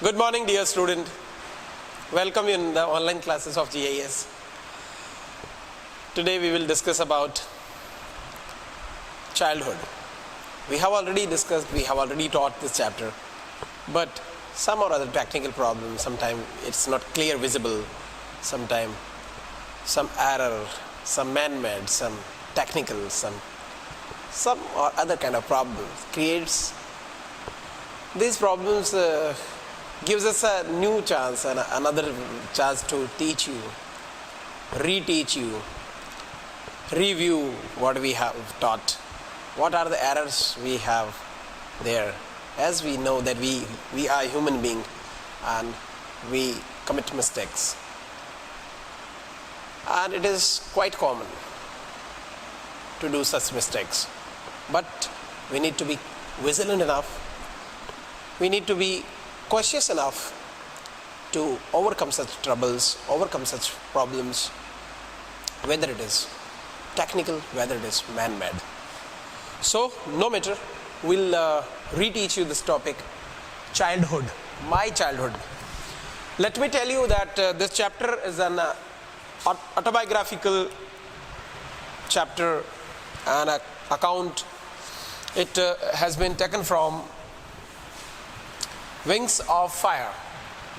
Good morning, dear student. Welcome you in the online classes of GIS. Today we will discuss about childhood. We have already taught this chapter, but some or other technical problem, sometimes it's not clear visible, sometimes some error, some man-made, some technical, some or other kind of problems creates. These problems gives us a new chance and another chance to teach you, reteach you, review what we have taught, what are the errors we have there, as we know that we are human beings and we commit mistakes, and it is quite common to do such mistakes, but we need to be vigilant enough, we need to be cautious enough to overcome such troubles, overcome such problems, whether it is technical, whether it is man-made. So, no matter, we'll reteach you this topic, childhood, my childhood. Let me tell you that this chapter is an autobiographical chapter and account. It has been taken from Wings of Fire.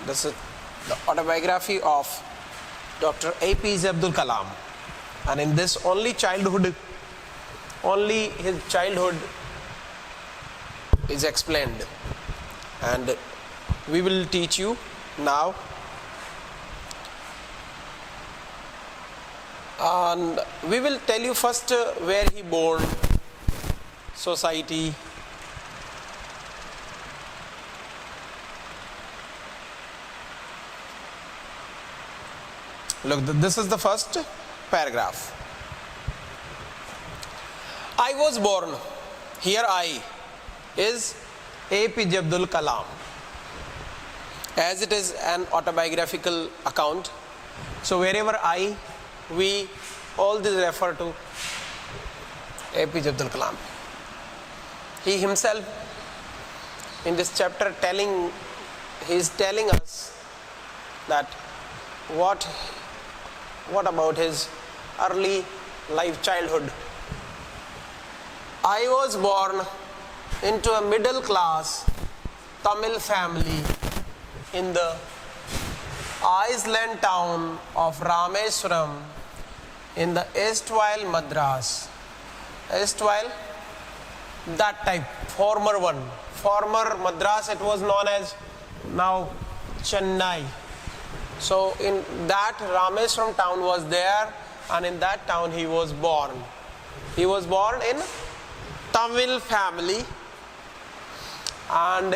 This is the autobiography of Dr. APJ Abdul Kalam, and in this only his childhood is explained, and we will teach you now. And we will tell you first where he born, society, look, this is the first paragraph. I was born, here I is APJ Abdul Kalam. As it is an autobiographical account, so wherever we all this refer to APJ Abdul Kalam. He himself in this chapter he is telling us that what about his early life, childhood. I was born into a middle class Tamil family in the island town of Rameswaram in the erstwhile Madras. Erstwhile, that type, former Madras, it was known as now Chennai. So in that Rameswaram town was there, and in that town he was born. He was born in Tamil family and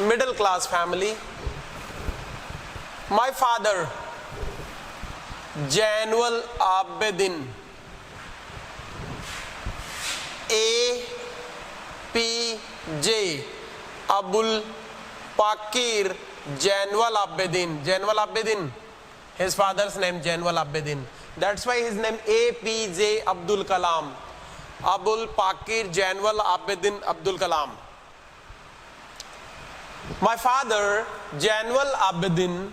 middle class family. My father, Jainul Abidin, APJ Abdul Pakir Jainul Abidin, his father's name Jainul Abidin. That's why his name APJ Abdul Kalam, Abdul Pakir Jainul Abidin Abdul Kalam. My father Jainul Abidin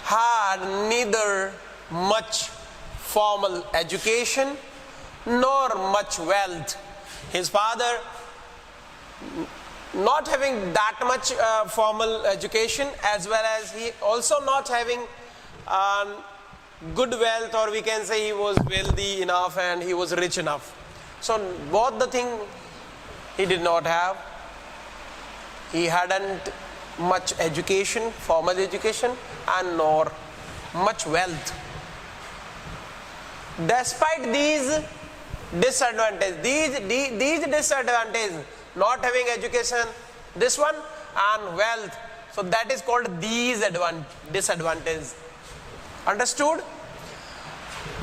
had neither much formal education nor much wealth. His father not having that much formal education, as well as he also not having good wealth, or we can say he was wealthy enough and he was rich enough. So both the thing he did not have. He hadn't much education, formal education, and nor much wealth. Despite these disadvantages, these disadvantages, not having education, this one, and wealth, so that is called these disadvantages. Understood?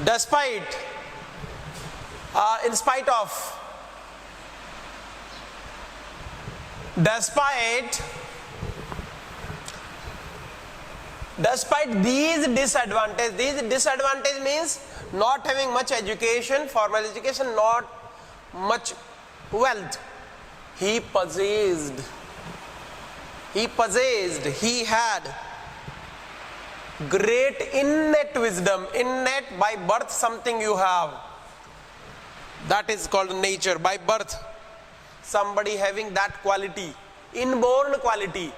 Despite these disadvantages means not having much education, formal education, not much wealth. He possessed he possessed, he had great innate wisdom. Innate, by birth something you have. That is called nature, by birth. Somebody having that quality, inborn quality.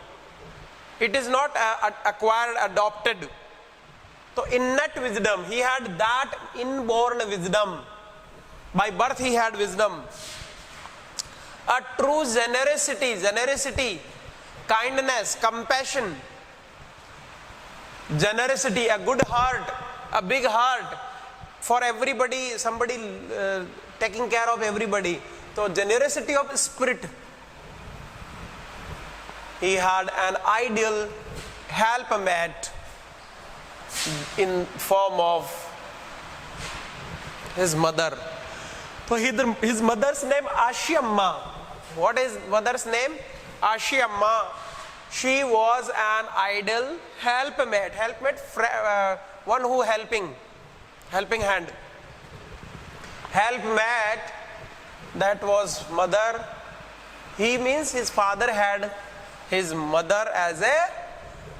It is not acquired, adopted. So innate wisdom, he had that inborn wisdom. By birth he had wisdom. A true generosity, kindness, compassion, generosity, a good heart, a big heart for everybody, somebody taking care of everybody. So generosity of spirit. He had an ideal helpmate in form of his mother. So his mother's name Ashiamma. What is mother's name? Ashiamma. She was an ideal helpmate. Helpmate, one who helping hand. Helpmate, that was mother. He means his father had his mother as a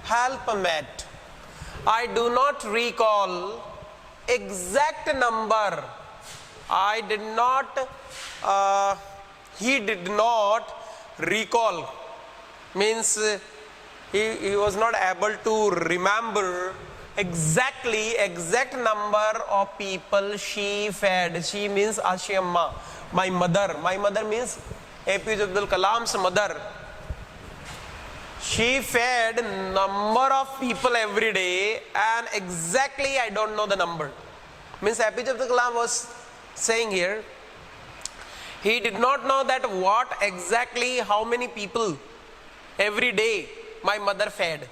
helpmate. I do not recall exact number. I did not, he did not recall. Means he was not able to remember exact number of people she fed. She means Ashiamma, my mother. My mother means APJ Abdul Kalam's mother. She fed number of people every day, and exactly I don't know the number. Means APJ Abdul Kalam was saying here, he did not know that what exactly, how many people every day my mother fed.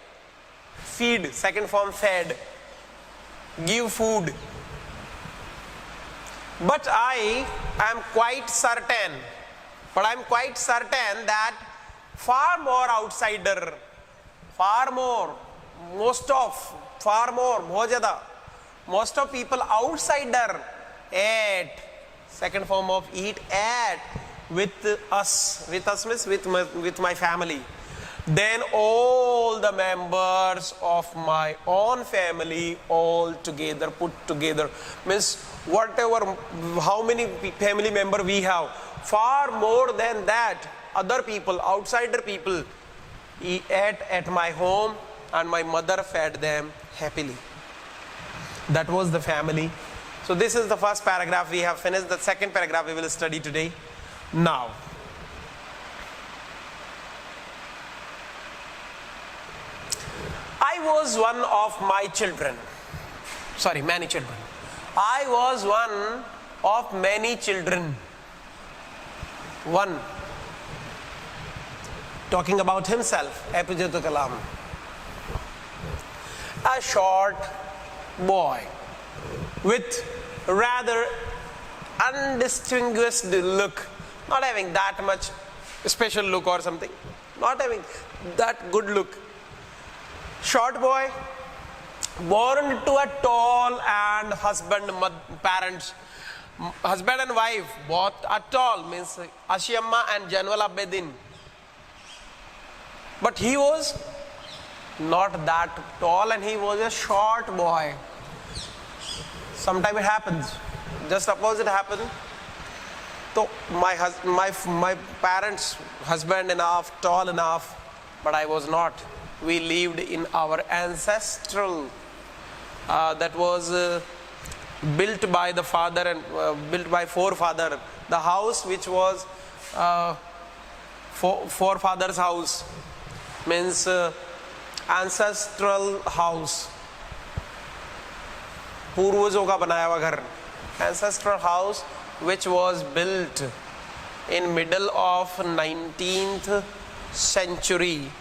Feed, second form fed. Give food. But I am quite certain that far more outsider, most of people outsider ate, second form of eat, ate with us means with my family. Then all the members of my own family all together, put together, means whatever, how many family member we have, far more than that, other people, outsider people, ate at my home, and my mother fed them happily. That was the family. So this is the first paragraph. We have finished. The second paragraph we will study today. Now, I was one of my children. Sorry, many children. I was one of many children. One. Talking about himself, APJ Abdul Kalam. A short boy with rather undistinguished look, not having that much special look or something, not having that good look. Short boy, born to a tall and husband and wife, both are tall, means Ashiamma and Janwal Abedin. But he was not that tall, and he was a short boy. Sometimes it happens. Just opposite happened. So my parents, husband enough, tall enough, but I was not. We lived in our ancestral, that was built by the father and built by forefather. The house which was forefather's house, means ancestral house, पूर्वजों का बनाया हुआ घर, ancestral house which was built in middle of 19th century,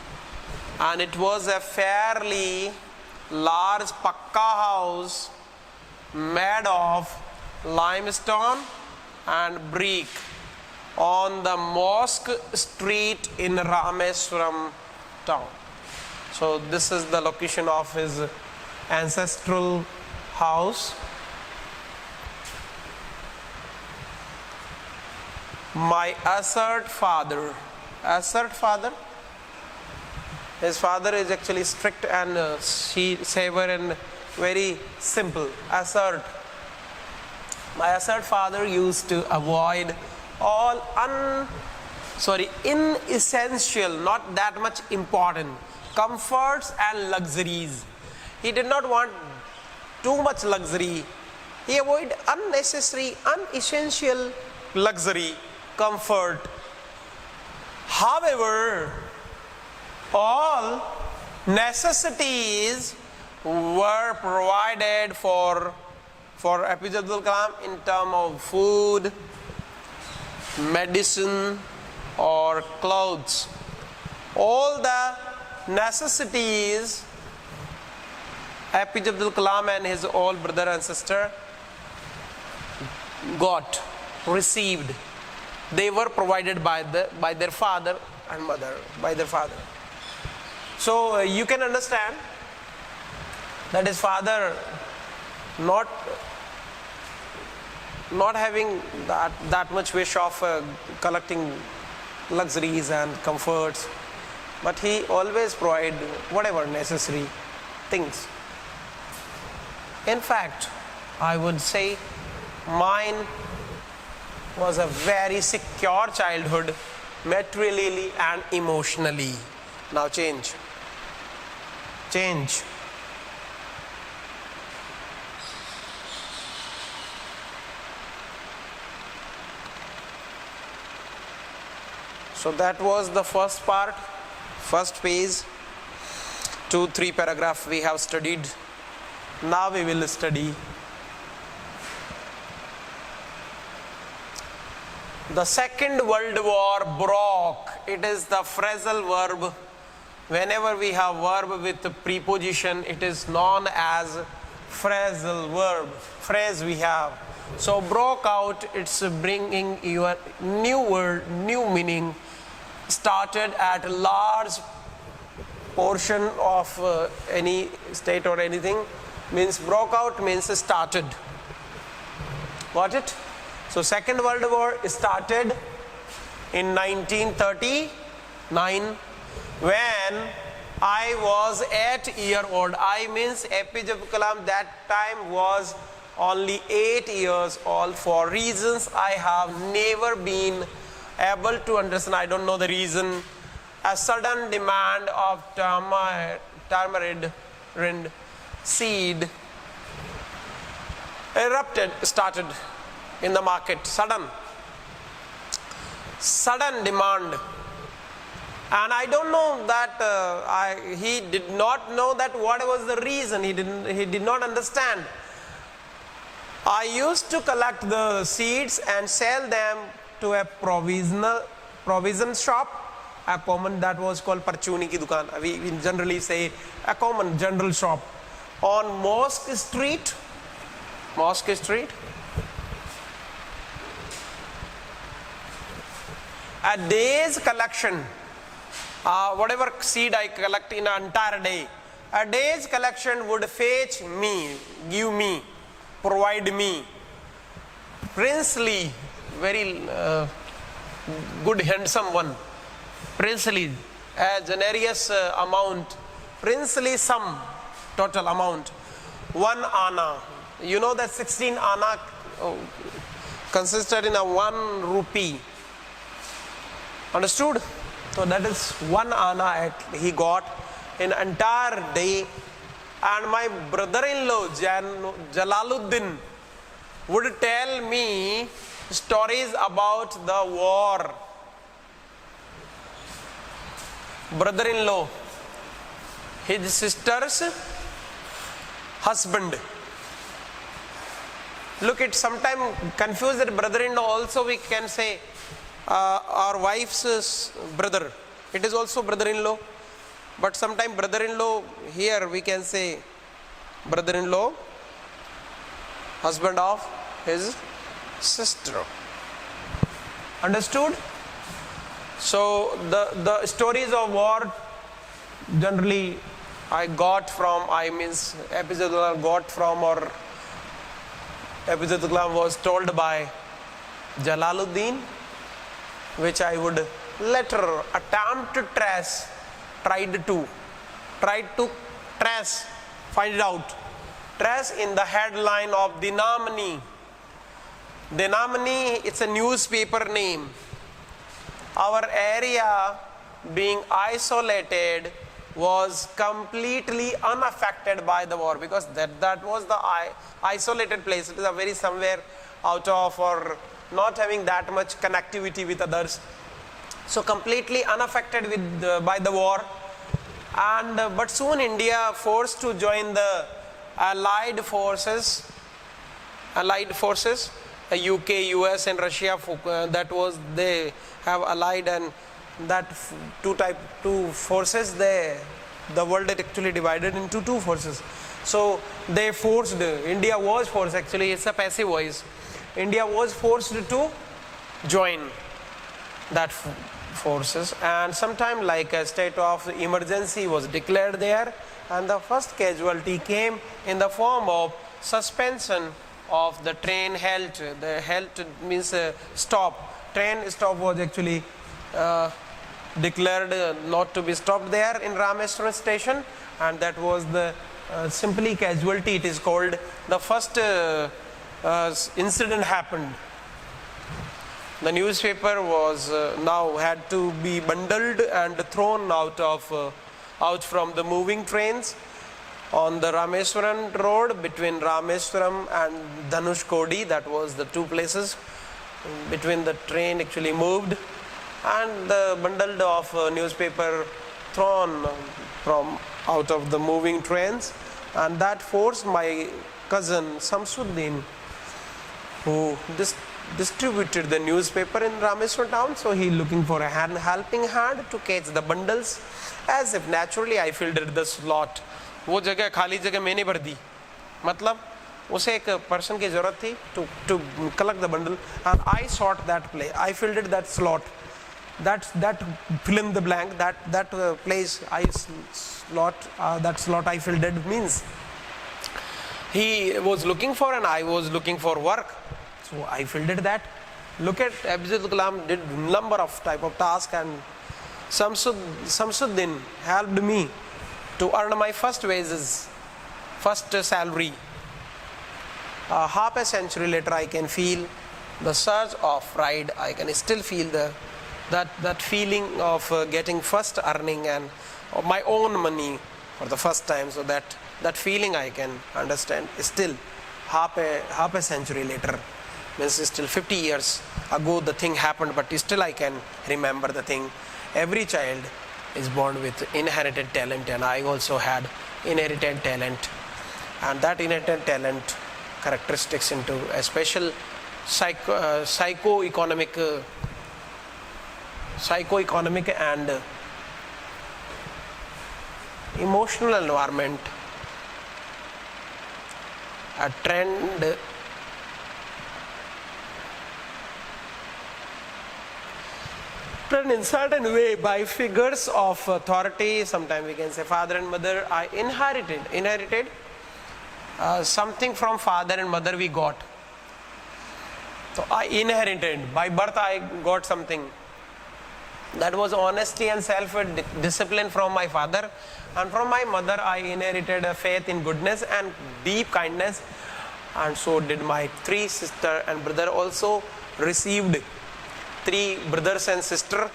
and it was a fairly large pakka house made of limestone and brick on the mosque street in Rameswaram town. So this is the location of his ancestral house. My assert father, His father is actually strict and severe and very simple. Assert. My assert father used to avoid all inessential, not that much important comforts and luxuries. He did not want too much luxury. He avoided unnecessary, unessential luxury, comfort. However, all necessities were provided for APJ Abdul Kalam in terms of food, medicine or clothes. All the necessities APJ Abdul Kalam and his old brother and sister received. They were provided by their father and mother, by their father. So you can understand that his father not having that much wish of collecting luxuries and comforts, but he always provided whatever necessary things. In fact, I would say mine was a very secure childhood, materially and emotionally. Now change. So that was the first part, first page, 2-3 paragraphs we have studied. Now we will study the Second World War broke. It is the phrasal verb. Whenever we have verb with the preposition, it is known as phrasal verb. Phrase we have. So broke out, it's bringing your new word, new meaning. Started at a large portion of any state or anything. Means broke out means started. Got it? So Second World War started in 1939 when I was 8 years old. I means APJ Abdul Kalam that time was only 8 years old. For reasons I have never been able to understand, I don't know the reason, a sudden demand of tamarind seed started in the market. Sudden demand, and I don't know that he did not know that what was the reason. He did not understand. I used to collect the seeds and sell them to a provision shop, a common that was called Parchuni ki dukan. We generally say a common general shop on Mosque Street. A day's collection, whatever seed I collect in an entire day, a day's collection would fetch me, give me, provide me princely, very good, handsome one, princely, a generous amount, princely sum, total amount, 1 anna. You know that 16 anna consisted in a 1 rupee. Understood? So that is 1 anna he got in entire day. And my brother-in-law Jalaluddin would tell me stories about the war. Brother-in-law, his sister's husband. Look, it sometimes confused that brother-in-law also we can say our wife's brother. It is also brother-in-law, but sometimes brother-in-law here we can say brother-in-law, husband of his sister. Understood? So the stories of war generally I got from, APJ Abdul Kalam got from, or APJ Abdul Kalam was told by Jalaluddin, which I would later attempt to tried to trace, find it out, trace in the headline of Dinamani. Dinamani, it's a newspaper name. Our area being isolated was completely unaffected by the war, because that was the isolated place. It is a very somewhere out of, or not having that much connectivity with others. So completely unaffected by the war. And but soon India forced to join the Allied forces, UK, US and Russia, that was, they have allied, and that two forces, the world is actually divided into two forces. So they forced, India was forced, actually it's a passive voice, India was forced to join that forces, and sometime like a state of emergency was declared there, and the first casualty came in the form of suspension of the train halt. The halt means stop. Train stop was actually declared not to be stopped there in Rameswaram station, and that was the simply casualty, it is called. The first incident happened. The newspaper was now had to be bundled and thrown out from the moving trains on the Rameswaram road between Rameswaram and Dhanushkodi. That was the two places between the train actually moved, and the bundle of newspaper thrown from out of the moving trains, and that forced my cousin Samsuddin, who distributed the newspaper in Rameswaram town, so he looking for a helping hand to catch the bundles. As if naturally I filled the slot. वो जगह खाली जगह मैंने भर दी, मतलब उसे एक person की जरूरत थी to collect the bundle, and I sought that place, I filled that slot, that fill in the blank, that place that slot I filled it, means he was looking for and I was looking for work, so I filled it that. Look at APJ Abdul Kalam did number of type of tasks, and Samsuddin helped me to earn my first wages, first salary. Half a century later, I can feel the surge of pride. I can still feel that feeling of getting first earning and of my own money for the first time. So that feeling I can understand. Still, half a century later, means still 50 years ago the thing happened, but still I can remember the thing. Every child is born with inherited talent, and I also had inherited talent, and that inherited talent characteristics into a special psycho-economic and emotional environment, a trend in certain way by figures of authority. Sometimes we can say father and mother. I inherited something from father and mother we got. So I inherited, by birth I got something. That was honesty and self-discipline from my father, and from my mother I inherited a faith in goodness and deep kindness, and so did my three sister and brother also received. Three brothers and sister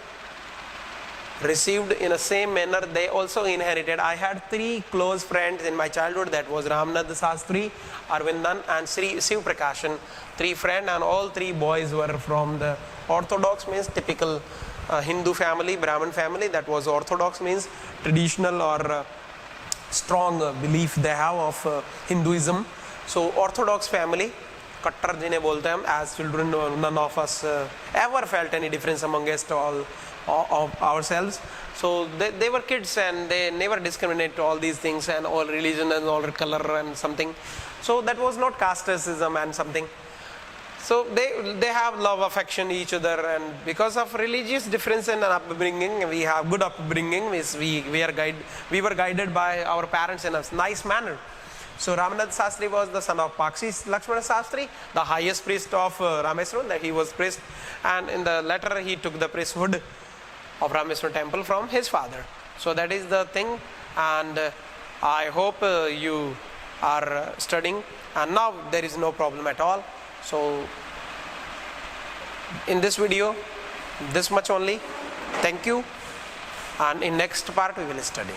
received in the same manner, they also inherited. I had three close friends in my childhood, that was Ramnath Sastri, Arvindan and Sri Shiv Prakashan. Three friends, and all three boys were from the orthodox, means typical Hindu family, Brahmin family. That was orthodox, means traditional or strong belief they have of Hinduism. So orthodox family, Kattar jine bolte hum. As children, none of us ever felt any difference amongst all of ourselves. So they were kids, and they never discriminate all these things, and all religion and all color and something. So that was not casteism and something. So they have love, affection each other, and because of religious difference in upbringing, we have good upbringing. We were guided by our parents in a nice manner. So Ramnath Sastri was the son of Pakshi Lakshmana Sastri, the highest priest of Rameswaram, that he was priest, and in the latter he took the priesthood of Rameswaram temple from his father. So that is the thing, and I hope you are studying, and now there is no problem at all. So in this video, this much only. Thank you, and in next part we will study.